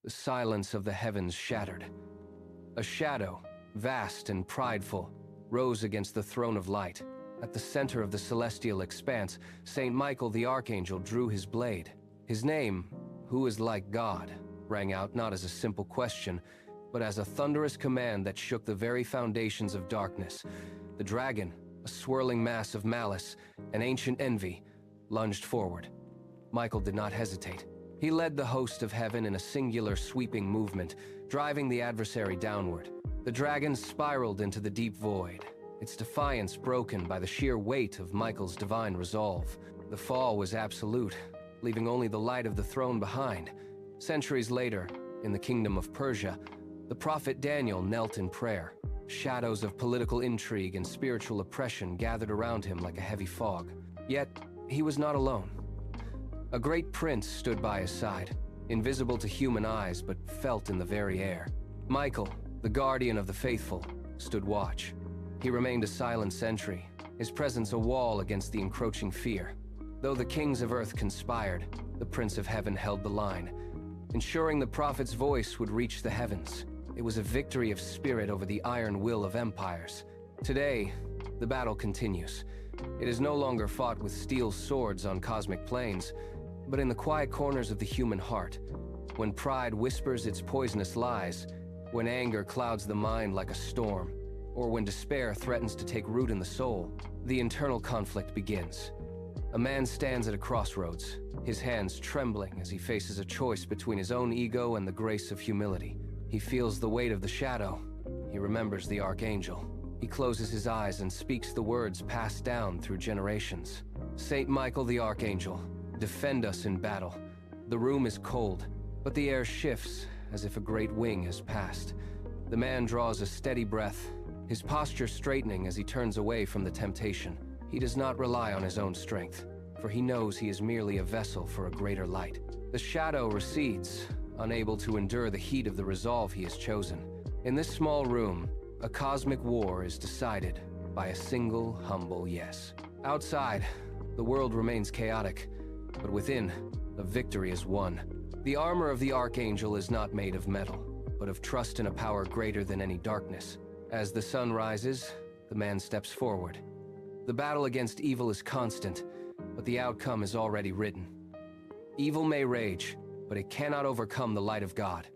the silence of the heavens shattered. A shadow, vast and prideful, rose against the throne of light. At the center of the celestial expanse, Saint Michael the Archangel drew his blade. His name, "Who is like God?" rang out not as a simple question, but as a thunderous command that shook the very foundations of darkness. The dragon, a swirling mass of malice, an ancient envy, lunged forward. Michael did not hesitate. He led the host of heaven in a singular sweeping movement, driving the adversary downward. The dragon spiraled into the deep void, its defiance broken by the sheer weight of Michael's divine resolve. The fall was absolute, leaving only the light of the throne behind. Centuries later, in the kingdom of Persia, the prophet Daniel knelt in prayer. Shadows of political intrigue and spiritual oppression gathered around him like a heavy fog. Yet, he was not alone. A great prince stood by his side, invisible to human eyes but felt in the very air. Michael, the guardian of the faithful, stood watch. He remained a silent sentry, his presence a wall against the encroaching fear. Though the kings of earth conspired, the Prince of Heaven held the line, ensuring the prophet's voice would reach the heavens. It was a victory of spirit over the iron will of empires. Today, the battle continues. It is no longer fought with steel swords on cosmic plains, but in the quiet corners of the human heart, when pride whispers its poisonous lies, when anger clouds the mind like a storm, or when despair threatens to take root in the soul, the internal conflict begins. A man stands at a crossroads, his hands trembling as he faces a choice between his own ego and the grace of humility. He feels the weight of the shadow. He remembers the Archangel. He closes his eyes and speaks the words passed down through generations. Saint Michael the Archangel, defend us in battle. The room is cold, but the air shifts as if a great wing has passed. The man draws a steady breath, his posture straightening as he turns away from the temptation. He does not rely on his own strength, for he knows he is merely a vessel for a greater light. The shadow recedes, unable to endure the heat of the resolve he has chosen. In this small room, a cosmic war is decided by a single humble yes. Outside, the world remains chaotic, but within, a victory is won. The armor of the Archangel is not made of metal, but of trust in a power greater than any darkness. As the sun rises, the man steps forward. The battle against evil is constant, but the outcome is already written. Evil may rage, but it cannot overcome the light of God.